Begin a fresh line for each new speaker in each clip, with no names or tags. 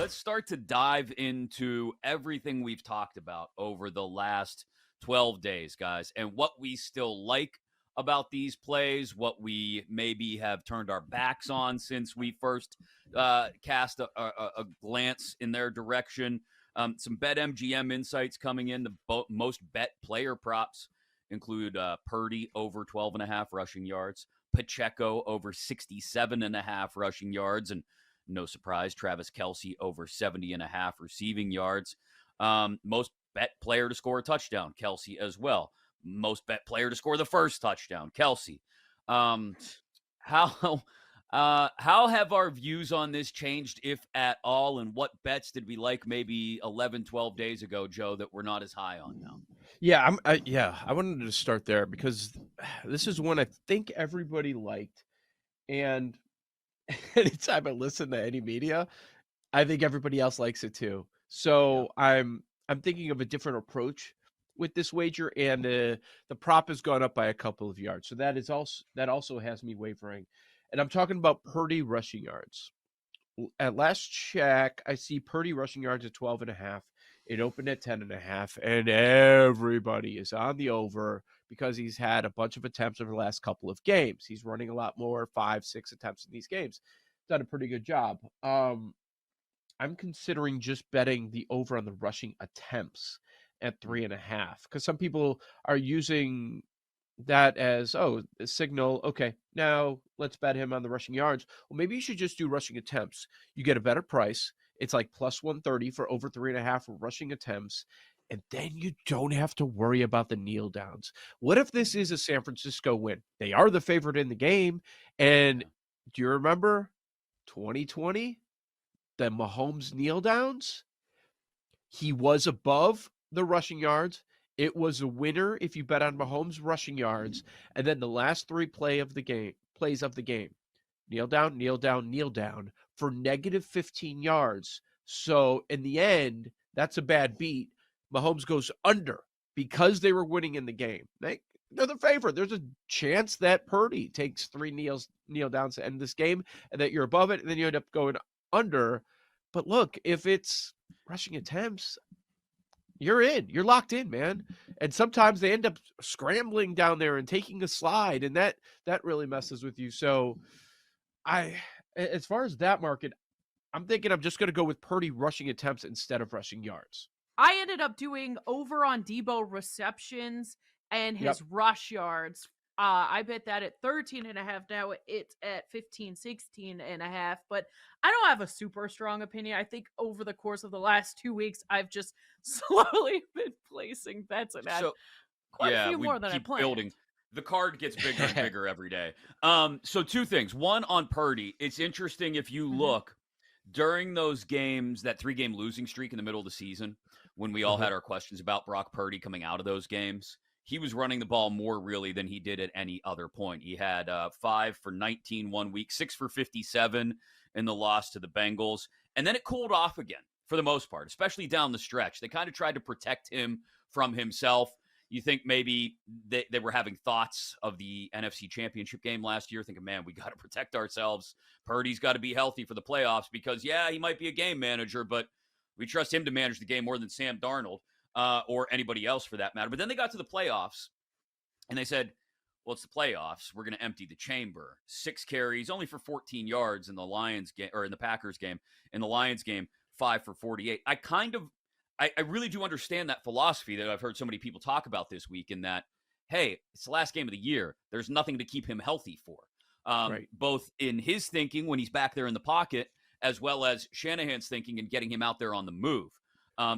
let's start to dive into everything we've talked about over the last 12 days, guys, and what we still like about these plays, what we maybe have turned our backs on since we first cast a glance in their direction. Some BetMGM insights coming in. The most bet player props include Purdy over 12.5 rushing yards, Pacheco over 67.5 rushing yards, and no surprise, Travis Kelce over 70.5 receiving yards. Most bet player to score a touchdown, Kelce as well. Most bet player to score the first touchdown, Kelce. How have our views on this changed, if at all, and what bets did we like maybe 11, 12 days ago, Joe, that we're not as high on now?
Yeah, I wanted to start there because this is one I think everybody liked, and anytime I listen to any media, I think everybody else likes it too. So I'm thinking of a different approach with this wager, and the prop has gone up by a couple of yards. So that also has me wavering, and I'm talking about Purdy rushing yards. At last check, I see Purdy rushing yards at 12.5. It opened at 10.5, and everybody is on the over because he's had a bunch of attempts over the last couple of games. He's running a lot more, 5, 6 attempts in these games. Done a pretty good job. I'm considering just betting the over on the rushing attempts at 3.5 because some people are using that as a signal. Okay, now let's bet him on the rushing yards. Well, maybe you should just do rushing attempts. You get a better price. It's like plus 130 for over 3.5 for rushing attempts. And then you don't have to worry about the kneel downs. What if this is a San Francisco win? They are the favorite in the game. And do you remember 2020? The Mahomes kneel downs? He was above the rushing yards. It was a winner if you bet on Mahomes rushing yards. And then the last 3 plays of the game. Kneel down, kneel down, kneel down for negative 15 yards. So in the end, that's a bad beat. Mahomes goes under because they were winning in the game. They're the favorite. There's a chance that Purdy takes 3 kneel downs to end this game and that you're above it, and then you end up going under. But look, if it's rushing attempts, you're in. You're locked in, man. And sometimes they end up scrambling down there and taking a slide, and that really messes with you. So as far as that market, I'm thinking I'm just going to go with Purdy rushing attempts instead of rushing yards.
I ended up doing over on Debo receptions and his rush yards. I bet that at 13.5. Now it's at 15, 16.5. But I don't have a super strong opinion. I think over the course of the last 2 weeks, I've just slowly been placing bets and had quite a few more than I planned.
Building. The card gets bigger and bigger every day. So 2 things. One, on Purdy, it's interesting if you look during those games, that 3-game losing streak in the middle of the season, when we all had our questions about Brock Purdy coming out of those games, he was running the ball more really than he did at any other point. He had 5 for 19 1 week, 6 for 57 in the loss to the Bengals. And then it cooled off again for the most part, especially down the stretch. They kind of tried to protect him from himself. You think maybe they were having thoughts of the NFC Championship game last year, thinking, man, we got to protect ourselves. Purdy's got to be healthy for the playoffs because, yeah, he might be a game manager, but we trust him to manage the game more than Sam Darnold or anybody else for that matter. But then they got to the playoffs, and they said, well, it's the playoffs. We're going to empty the chamber. 6 carries, only for 14 yards in the Lions game, or in the Packers game. In the Lions game, 5 for 48. I really do understand that philosophy that I've heard so many people talk about this week, in that, hey, it's the last game of the year. There's nothing to keep him healthy for. Both in his thinking when he's back there in the pocket, as well as Shanahan's thinking and getting him out there on the move.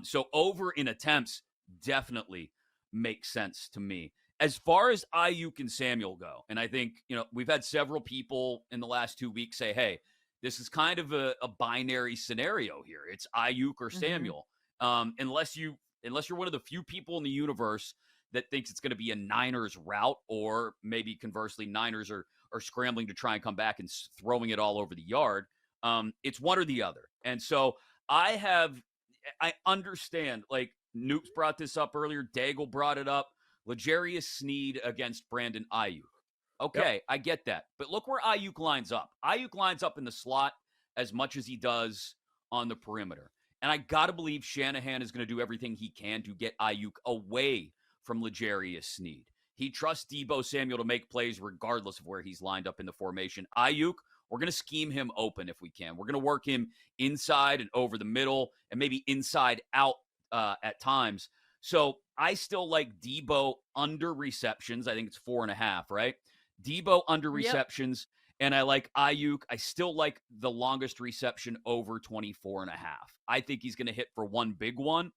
So over in attempts definitely makes sense to me. As far as Ayuk and Samuel go, and I think, we've had several people in the last 2 weeks say, hey, this is kind of a binary scenario here. It's Ayuk or Samuel. Unless you're one of the few people in the universe that thinks it's going to be a Niners route, or maybe conversely, Niners are scrambling to try and come back and throwing it all over the yard. It's one or the other. And so I understand, like Noops brought this up earlier, Daigle brought it up, L'Jarius Sneed against Brandon Ayuk. Okay, I get that. But look where Ayuk lines up. Ayuk lines up in the slot as much as he does on the perimeter. And I got to believe Shanahan is going to do everything he can to get Ayuk away from L'Jarius Sneed. He trusts Deebo Samuel to make plays regardless of where he's lined up in the formation. Ayuk, we're going to scheme him open if we can. We're going to work him inside and over the middle and maybe inside out at times. So I still like Deebo under receptions. I think it's 4.5, right? Deebo under receptions. And I like Ayuk. I still like the longest reception over 24.5. I think he's going to hit for one big one.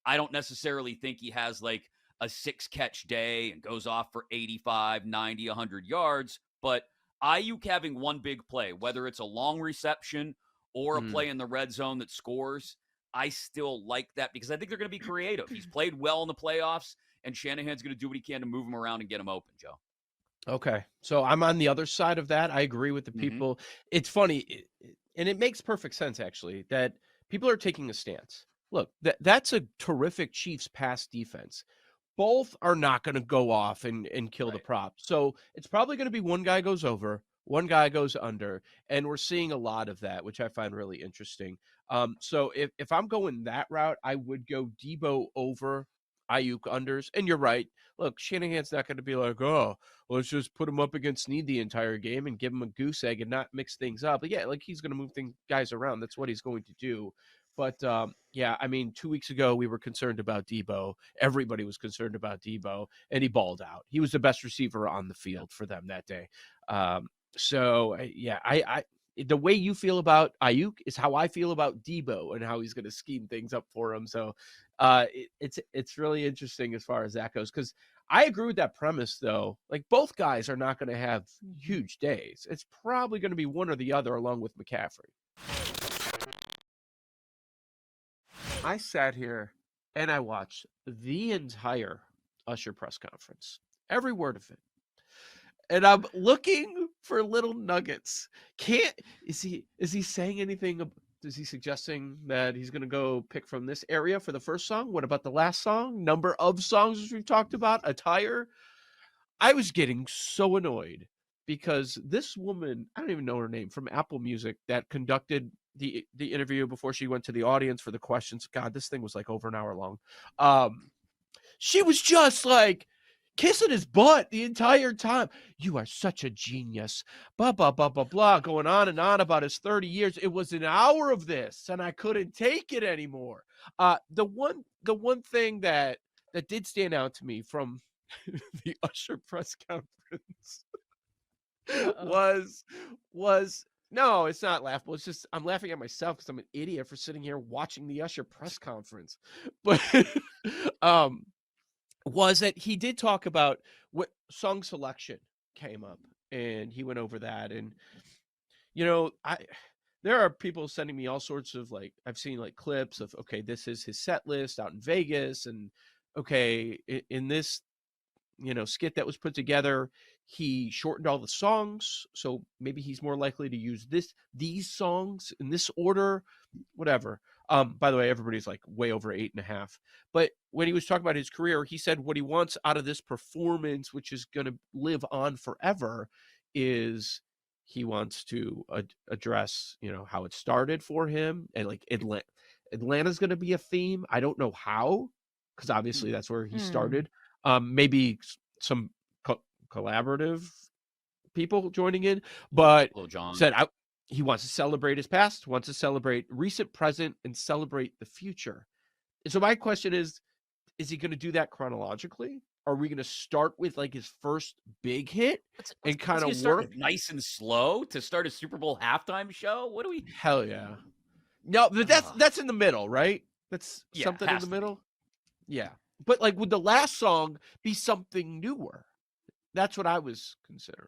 I don't necessarily think he has like a 6-catch day and goes off for 85, 90, 100 yards. But Ayuk having one big play, whether it's a long reception or a play in the red zone that scores, I still like that because I think they're going to be creative. He's played well in the playoffs, and Shanahan's going to do what he can to move him around and get him open, Joe.
Okay. So I'm on the other side of that. I agree with the people. It's funny, and it makes perfect sense, actually, that people are taking a stance. Look, that's a terrific Chiefs pass defense. Both are not going to go off and kill the prop. So it's probably going to be one guy goes over, one guy goes under, and we're seeing a lot of that, which I find really interesting. So if I'm going that route, I would go Deebo over, Ayuk unders. And you're right. Look, Shanahan's not going to be like, oh, let's just put him up against Snead the entire game and give him a goose egg and not mix things up. But yeah, like he's going to move guys around. That's what he's going to do. But yeah, I mean, 2 weeks ago, we were concerned about Deebo. Everybody was concerned about Deebo, and he balled out. He was the best receiver on the field for them that day. So yeah, I the way you feel about Ayuk is how I feel about Deebo and how he's going to scheme things up for him. So it's really interesting as far as that goes, because I agree with that premise, though. Like, both guys are not going to have huge days. It's probably going to be one or the other, along with McCaffrey. I sat here and I watched the entire Usher press conference, every word of it. And I'm looking for little nuggets. Is he saying anything? Is he suggesting that he's going to go pick from this area for the first song? What about the last song? Number of songs, as we've talked about, attire. I was getting so annoyed because this woman, I don't even know her name, from Apple Music, that conducted the interview before she went to the audience for the questions. God, this thing was like over an hour long. She was just like kissing his butt the entire time. You are such a genius. Blah, blah, blah, blah, blah. Going on and on about his 30 years. It was an hour of this, and I couldn't take it anymore. The one thing that did stand out to me from the Usher press conference was no, it's not laughable. It's just I'm laughing at myself because I'm an idiot for sitting here watching the Usher press conference. But was that he did talk about what song selection came up, and he went over that. And there are people sending me all sorts of, like, I've seen like clips of, okay, this is his set list out in Vegas, and okay, in this skit that was put together, he shortened all the songs, so maybe he's more likely to use these songs in this order, whatever. By the way, everybody's like way over 8.5. But when he was talking about his career, he said what he wants out of this performance, which is going to live on forever, is he wants to address how it started for him, and like Atlanta's going to be a theme. I don't know how, because obviously that's where he started. Maybe some collaborative people joining in, but said he wants to celebrate his past, wants to celebrate recent, present, and celebrate the future. And so my question is he going to do that chronologically? Are we going to start with like his first big hit and kind of work
nice and slow to start a Super Bowl halftime show? What do we?
Hell yeah. No, but that's in the middle, right? That's something in the middle. Yeah. But like, would the last song be something newer? That's what I was considering.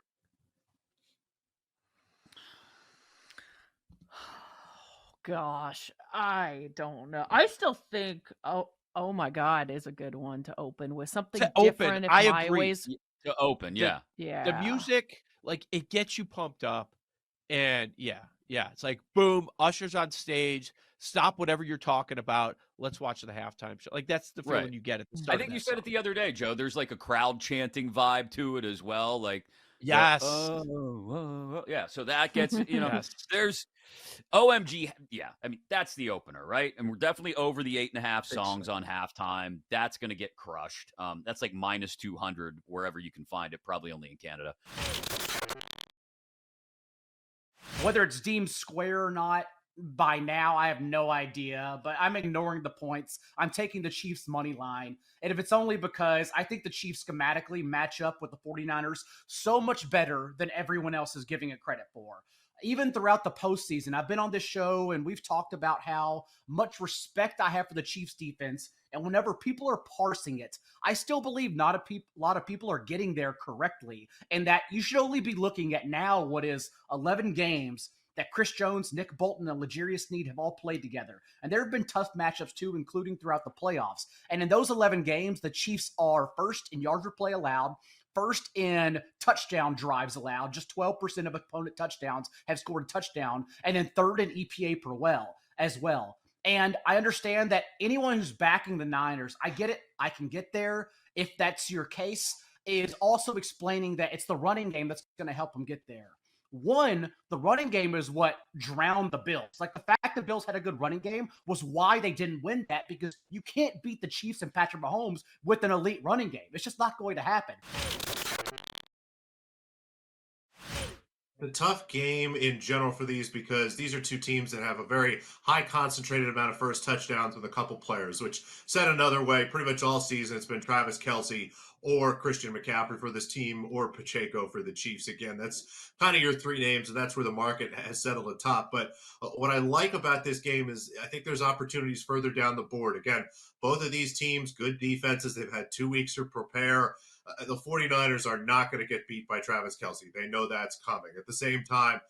Gosh, I don't know. I still think oh my God is a good one to open with, something different.
I agree.
To open, yeah.
The music, like, it gets you pumped up, and yeah, it's like, boom, Usher's on stage. Stop whatever you're talking about. Let's watch the halftime show. Like, that's the feeling you get at the start.
I think you said it the other day, Joe. There's like a crowd chanting vibe to it as well. Like,
yes,
yeah. So that gets
yes.
OMG, yeah. I mean, that's the opener, right? And we're definitely over the 8.5
Think
songs
so.
on halftime. That's going to get crushed. That's like minus 200 wherever you can find it, probably only in Canada.
Whether it's deemed square or not, by now, I have no idea, but I'm ignoring the points. I'm taking the Chiefs money line. And if it's only because I think the Chiefs schematically match up with the 49ers so much better than everyone else is giving it credit for. Even throughout the postseason, I've been on this show and we've talked about how much respect I have for the Chiefs defense. And whenever people are parsing it, I still believe not a lot of people are getting there correctly. And that you should only be looking at now what is 11 games that Chris Jones, Nick Bolton, and L'Jarius Sneed have all played together. And there have been tough matchups too, including throughout the playoffs. And in those 11 games, the Chiefs are first in yards per play allowed, first in touchdown drives allowed. Just 12% of opponent touchdowns have scored a touchdown, and then third in EPA per well as well. And I understand that anyone who's backing the Niners, I get it. I can get there if that's your case, is also explaining that it's the running game that's going to help them get there. One, the running game is what drowned the Bills. Like the fact the Bills had a good running game was why they didn't win that, because you can't beat the Chiefs and Patrick Mahomes with an elite running game. It's just not going to happen.
A tough game in general for these because these are two teams that have a very high concentrated amount of first touchdowns with a couple players, which said another way, pretty much all season it's been Travis Kelce or Christian McCaffrey for this team or Pacheco for the Chiefs. Again, that's kind of your three names, and that's where the market has settled atop. But what I like about this game is I think there's opportunities further down the board. Again, both of these teams, good defenses. They've had 2 weeks to prepare. The 49ers are not going to get beat by Travis Kelce. They know that's coming. At the same time,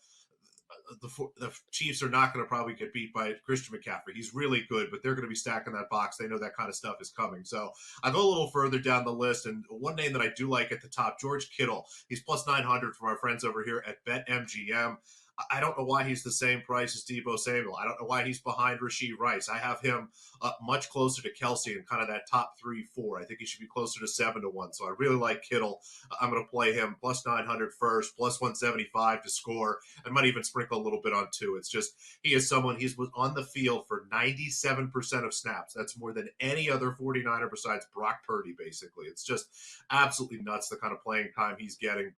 the Chiefs are not going to probably get beat by Christian McCaffrey. He's really good, but they're going to be stacking that box. They know that kind of stuff is coming. So I go a little further down the list, and one name that I do like at the top, George Kittle. He's plus 900 from our friends over here at BetMGM. I don't know why he's the same price as Deebo Samuel. I don't know why he's behind Rashee Rice. I have him much closer to Kelce in kind of that top 3-4. I think he should be closer to 7-1. So I really like Kittle. I'm going to play him plus 900 first, plus 175 to score. I might even sprinkle a little bit on two. It's just he is someone, he's on the field for 97% of snaps. That's more than any other 49er besides Brock Purdy, basically. It's just absolutely nuts the kind of playing time he's getting.